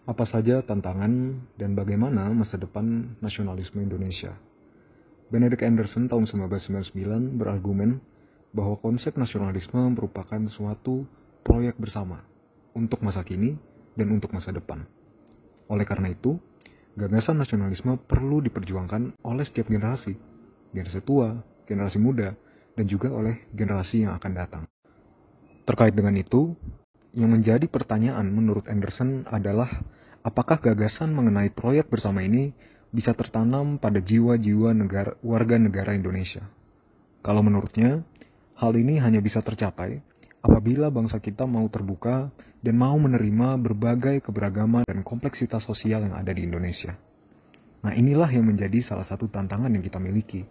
Apa saja tantangan dan bagaimana masa depan nasionalisme Indonesia? Benedict Anderson tahun 1999 berargumen bahwa konsep nasionalisme merupakan suatu proyek bersama untuk masa kini dan untuk masa depan. Oleh karena itu, gagasan nasionalisme perlu diperjuangkan oleh setiap generasi tua, generasi muda, dan juga oleh generasi yang akan datang. Terkait dengan itu, yang menjadi pertanyaan menurut Anderson adalah apakah gagasan mengenai proyek bersama ini bisa tertanam pada jiwa-jiwa warga negara Indonesia. Kalau menurutnya, hal ini hanya bisa tercapai apabila bangsa kita mau terbuka dan mau menerima berbagai keberagaman dan kompleksitas sosial yang ada di Indonesia. Nah, inilah yang menjadi salah satu tantangan yang kita miliki,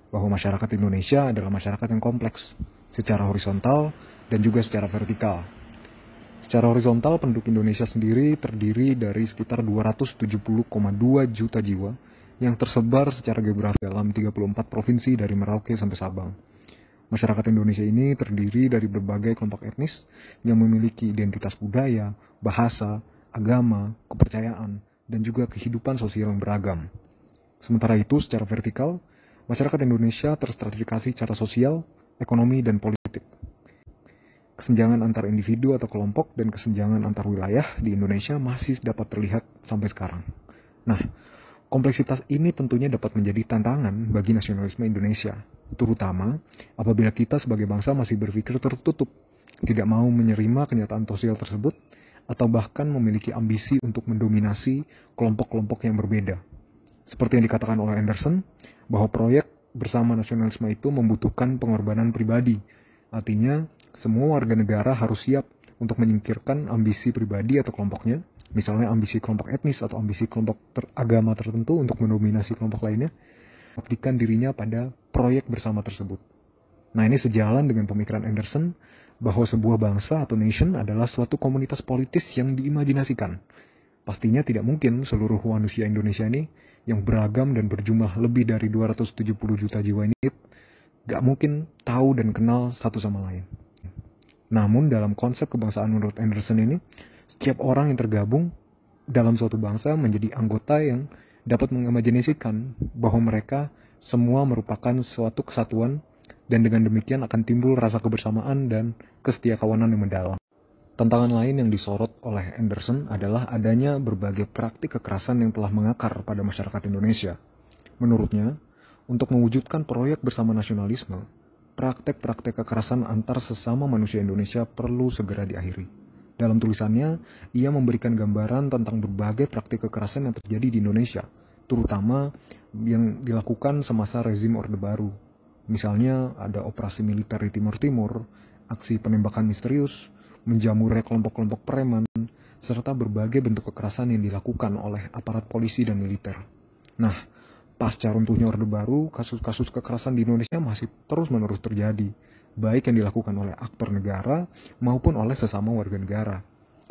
bahwa masyarakat Indonesia adalah masyarakat yang kompleks, secara horizontal dan juga secara vertikal. Secara horizontal, penduduk Indonesia sendiri terdiri dari sekitar 270,2 juta jiwa yang tersebar secara geografis dalam 34 provinsi dari Merauke sampai Sabang. Masyarakat Indonesia ini terdiri dari berbagai kelompok etnis yang memiliki identitas budaya, bahasa, agama, kepercayaan, dan juga kehidupan sosial yang beragam. Sementara itu, secara vertikal, masyarakat Indonesia terstratifikasi secara sosial, ekonomi, dan politik. Kesenjangan antar individu atau kelompok dan kesenjangan antar wilayah di Indonesia masih dapat terlihat sampai sekarang. Nah, kompleksitas ini tentunya dapat menjadi tantangan bagi nasionalisme Indonesia, terutama apabila kita sebagai bangsa masih berpikir tertutup, tidak mau menerima kenyataan sosial tersebut, atau bahkan memiliki ambisi untuk mendominasi kelompok-kelompok yang berbeda. Seperti yang dikatakan oleh Anderson, bahwa proyek bersama nasionalisme itu membutuhkan pengorbanan pribadi. Artinya, semua warga negara harus siap untuk menyingkirkan ambisi pribadi atau kelompoknya, misalnya ambisi kelompok etnis atau ambisi kelompok agama tertentu untuk mendominasi kelompok lainnya, mengabdikan dirinya pada proyek bersama tersebut. Nah, ini sejalan dengan pemikiran Anderson bahwa sebuah bangsa atau nation adalah suatu komunitas politis yang diimajinasikan. Pastinya tidak mungkin seluruh manusia Indonesia ini yang beragam dan berjumlah lebih dari 270 juta jiwa ini gak mungkin tahu dan kenal satu sama lain. Namun dalam konsep kebangsaan menurut Anderson ini, setiap orang yang tergabung dalam suatu bangsa menjadi anggota yang dapat mengimajinasikan bahwa mereka semua merupakan suatu kesatuan, dan dengan demikian akan timbul rasa kebersamaan dan kesetiakawanan yang mendalam. Tantangan lain yang disorot oleh Anderson adalah adanya berbagai praktik kekerasan yang telah mengakar pada masyarakat Indonesia. Menurutnya, untuk mewujudkan proyek bersama nasionalisme, praktek-praktek kekerasan antar sesama manusia Indonesia perlu segera diakhiri. Dalam tulisannya, ia memberikan gambaran tentang berbagai praktik kekerasan yang terjadi di Indonesia, terutama yang dilakukan semasa rezim Orde Baru. Misalnya, ada operasi militer di Timur Timur, aksi penembakan misterius, menjamurnya kelompok-kelompok preman, serta berbagai bentuk kekerasan yang dilakukan oleh aparat polisi dan militer. Nah, pasca runtuhnya Orde Baru, kasus-kasus kekerasan di Indonesia masih terus-menerus terjadi, baik yang dilakukan oleh aktor negara maupun oleh sesama warga negara.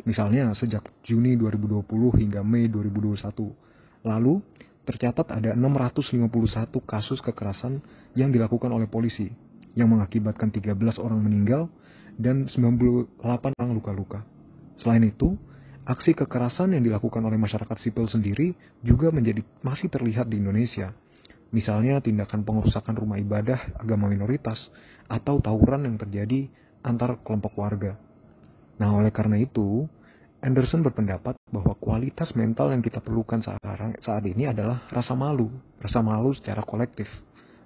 Misalnya, sejak Juni 2020 hingga Mei 2021, lalu tercatat ada 651 kasus kekerasan yang dilakukan oleh polisi, yang mengakibatkan 13 orang meninggal dan 98 orang luka-luka. Selain itu, aksi kekerasan yang dilakukan oleh masyarakat sipil sendiri juga masih terlihat di Indonesia. Misalnya tindakan pengerusakan rumah ibadah agama minoritas atau tawuran yang terjadi antar kelompok warga. Nah, oleh karena itu, Anderson berpendapat bahwa kualitas mental yang kita perlukan saat ini adalah rasa malu secara kolektif.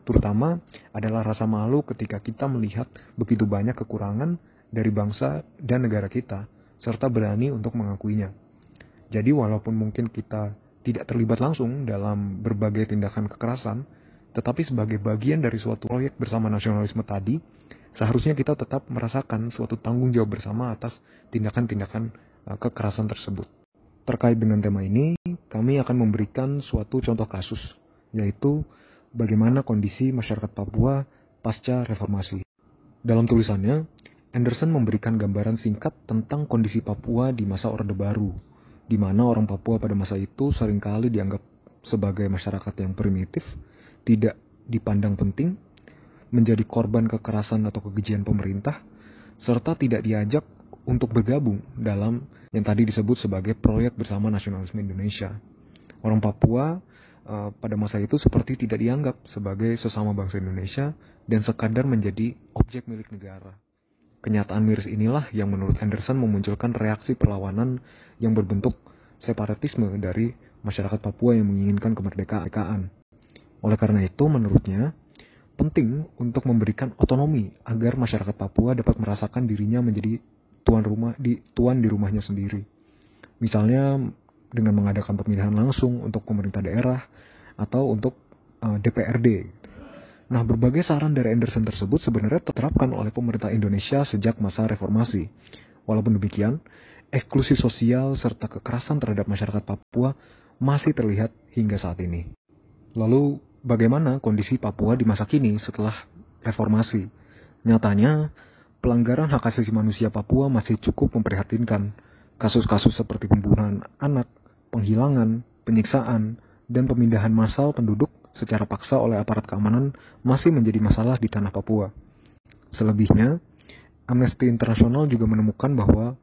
Terutama adalah rasa malu ketika kita melihat begitu banyak kekurangan dari bangsa dan negara kita, serta berani untuk mengakuinya. Jadi walaupun mungkin kita tidak terlibat langsung dalam berbagai tindakan kekerasan, tetapi sebagai bagian dari suatu proyek bersama nasionalisme tadi, seharusnya kita tetap merasakan suatu tanggung jawab bersama atas tindakan-tindakan kekerasan tersebut. Terkait dengan tema ini, kami akan memberikan suatu contoh kasus, yaitu bagaimana kondisi masyarakat Papua pasca reformasi. Dalam tulisannya, Anderson memberikan gambaran singkat tentang kondisi Papua di masa Orde Baru, di mana orang Papua pada masa itu seringkali dianggap sebagai masyarakat yang primitif, tidak dipandang penting, menjadi korban kekerasan atau kekejian pemerintah, serta tidak diajak untuk bergabung dalam yang tadi disebut sebagai proyek bersama nasionalisme Indonesia. Orang Papua pada masa itu seperti tidak dianggap sebagai sesama bangsa Indonesia dan sekadar menjadi objek milik negara. Kenyataan miris inilah yang menurut Anderson memunculkan reaksi perlawanan yang berbentuk separatisme dari masyarakat Papua yang menginginkan kemerdekaan. Oleh karena itu, menurutnya, penting untuk memberikan otonomi agar masyarakat Papua dapat merasakan dirinya menjadi tuan di rumahnya sendiri. Misalnya dengan mengadakan pemilihan langsung untuk pemerintah daerah atau untuk DPRD. Nah, berbagai saran dari Anderson tersebut sebenarnya diterapkan oleh pemerintah Indonesia sejak masa reformasi. Walaupun demikian, eksklusi sosial serta kekerasan terhadap masyarakat Papua masih terlihat hingga saat ini. Lalu, bagaimana kondisi Papua di masa kini setelah reformasi? Nyatanya, pelanggaran hak asasi manusia Papua masih cukup memprihatinkan. Kasus-kasus seperti pembunuhan anak, penghilangan, penyiksaan, dan pemindahan massal penduduk secara paksa oleh aparat keamanan masih menjadi masalah di tanah Papua. Selebihnya, Amnesty International juga menemukan bahwa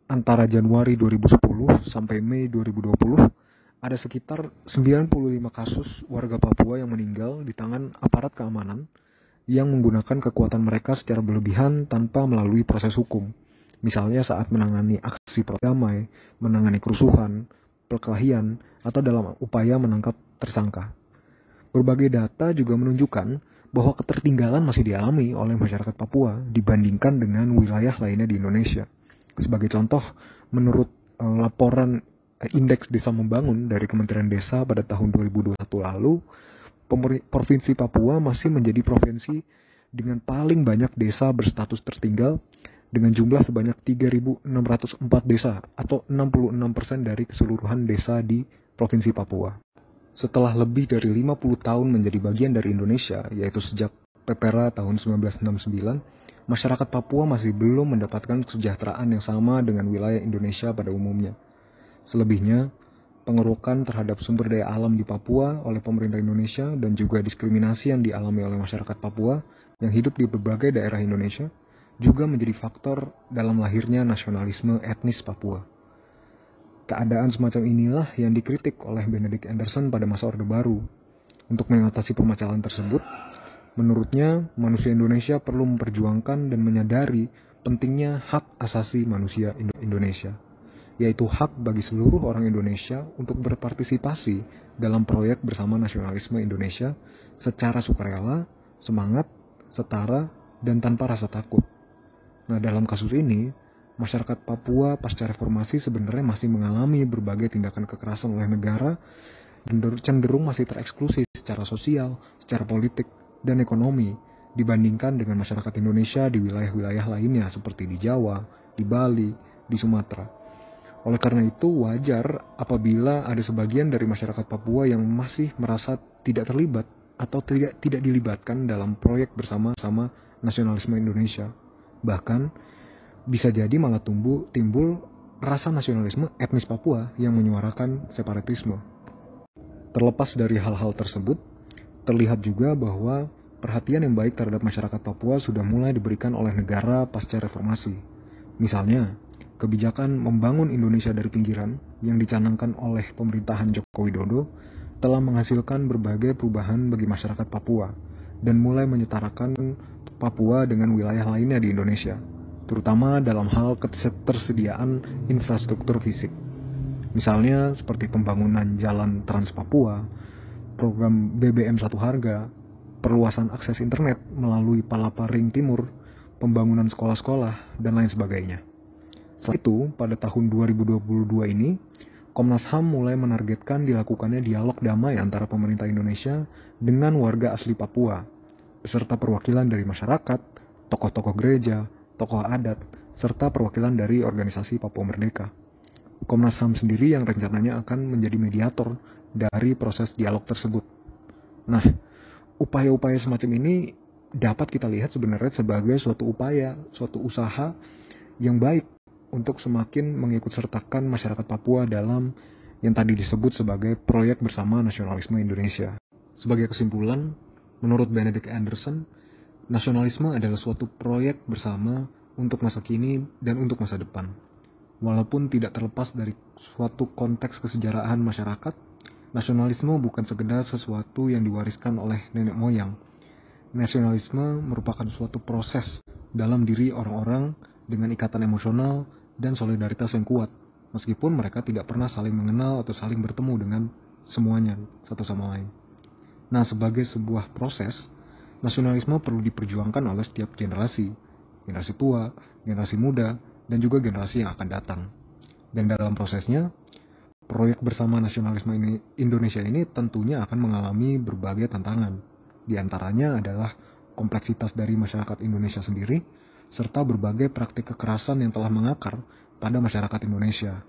antara Januari 2010 sampai Mei 2020 ada sekitar 95 kasus warga Papua yang meninggal di tangan aparat keamanan yang menggunakan kekuatan mereka secara berlebihan tanpa melalui proses hukum. Misalnya saat menangani aksi protes damai, menangani kerusuhan, perkelahian, atau dalam upaya menangkap tersangka. Berbagai data juga menunjukkan bahwa ketertinggalan masih dialami oleh masyarakat Papua dibandingkan dengan wilayah lainnya di Indonesia. Sebagai contoh, menurut laporan Indeks Desa Membangun dari Kementerian Desa pada tahun 2021 lalu, Provinsi Papua masih menjadi provinsi dengan paling banyak desa berstatus tertinggal dengan jumlah sebanyak 3.604 desa atau 66% dari keseluruhan desa di Provinsi Papua. Setelah lebih dari 50 tahun menjadi bagian dari Indonesia, yaitu sejak PPRA tahun 1969, masyarakat Papua masih belum mendapatkan kesejahteraan yang sama dengan wilayah Indonesia pada umumnya. Selebihnya, pengerukan terhadap sumber daya alam di Papua oleh pemerintah Indonesia dan juga diskriminasi yang dialami oleh masyarakat Papua yang hidup di berbagai daerah Indonesia juga menjadi faktor dalam lahirnya nasionalisme etnis Papua. Keadaan semacam inilah yang dikritik oleh Benedict Anderson pada masa Orde Baru. Untuk mengatasi permasalahan tersebut, menurutnya manusia Indonesia perlu memperjuangkan dan menyadari pentingnya hak asasi manusia Indonesia, yaitu hak bagi seluruh orang Indonesia untuk berpartisipasi dalam proyek bersama nasionalisme Indonesia secara sukarela, semangat, setara, dan tanpa rasa takut. Nah, dalam kasus ini, masyarakat Papua pasca reformasi sebenarnya masih mengalami berbagai tindakan kekerasan oleh negara dan cenderung masih tereksklusi secara sosial, secara politik, dan ekonomi dibandingkan dengan masyarakat Indonesia di wilayah-wilayah lainnya seperti di Jawa, di Bali, di Sumatera. Oleh karena itu, wajar apabila ada sebagian dari masyarakat Papua yang masih merasa tidak terlibat atau tidak dilibatkan dalam proyek bersama-sama nasionalisme Indonesia. Bahkan, bisa jadi malah timbul rasa nasionalisme etnis Papua yang menyuarakan separatisme. Terlepas dari hal-hal tersebut, terlihat juga bahwa perhatian yang baik terhadap masyarakat Papua sudah mulai diberikan oleh negara pasca reformasi. Misalnya, kebijakan membangun Indonesia dari pinggiran yang dicanangkan oleh pemerintahan Joko Widodo telah menghasilkan berbagai perubahan bagi masyarakat Papua dan mulai menyetarakan Papua dengan wilayah lainnya di Indonesia, terutama dalam hal ketersediaan infrastruktur fisik. Misalnya seperti pembangunan jalan Trans Papua, program BBM Satu Harga, perluasan akses internet melalui Palaparing Timur, pembangunan sekolah-sekolah, dan lain sebagainya. Setelah itu, pada tahun 2022 ini, Komnas HAM mulai menargetkan dilakukannya dialog damai antara pemerintah Indonesia dengan warga asli Papua, beserta perwakilan dari masyarakat, tokoh-tokoh gereja, tokoh adat, serta perwakilan dari organisasi Papua Merdeka. Komnas HAM sendiri yang rencananya akan menjadi mediator dari proses dialog tersebut. Nah, upaya-upaya semacam ini dapat kita lihat sebenarnya sebagai suatu usaha yang baik untuk semakin mengikutsertakan masyarakat Papua dalam yang tadi disebut sebagai proyek bersama nasionalisme Indonesia. Sebagai kesimpulan, menurut Benedict Anderson, nasionalisme adalah suatu proyek bersama untuk masa kini dan untuk masa depan. Walaupun tidak terlepas dari suatu konteks kesejarahan masyarakat, nasionalisme bukan sekedar sesuatu yang diwariskan oleh nenek moyang. Nasionalisme merupakan suatu proses dalam diri orang-orang dengan ikatan emosional dan solidaritas yang kuat, meskipun mereka tidak pernah saling mengenal atau saling bertemu dengan semuanya satu sama lain. Nah, sebagai sebuah proses, nasionalisme perlu diperjuangkan oleh setiap generasi tua, generasi muda, dan juga generasi yang akan datang. Dan dalam prosesnya, proyek bersama nasionalisme Indonesia ini tentunya akan mengalami berbagai tantangan. Di antaranya adalah kompleksitas dari masyarakat Indonesia sendiri, serta berbagai praktik kekerasan yang telah mengakar pada masyarakat Indonesia.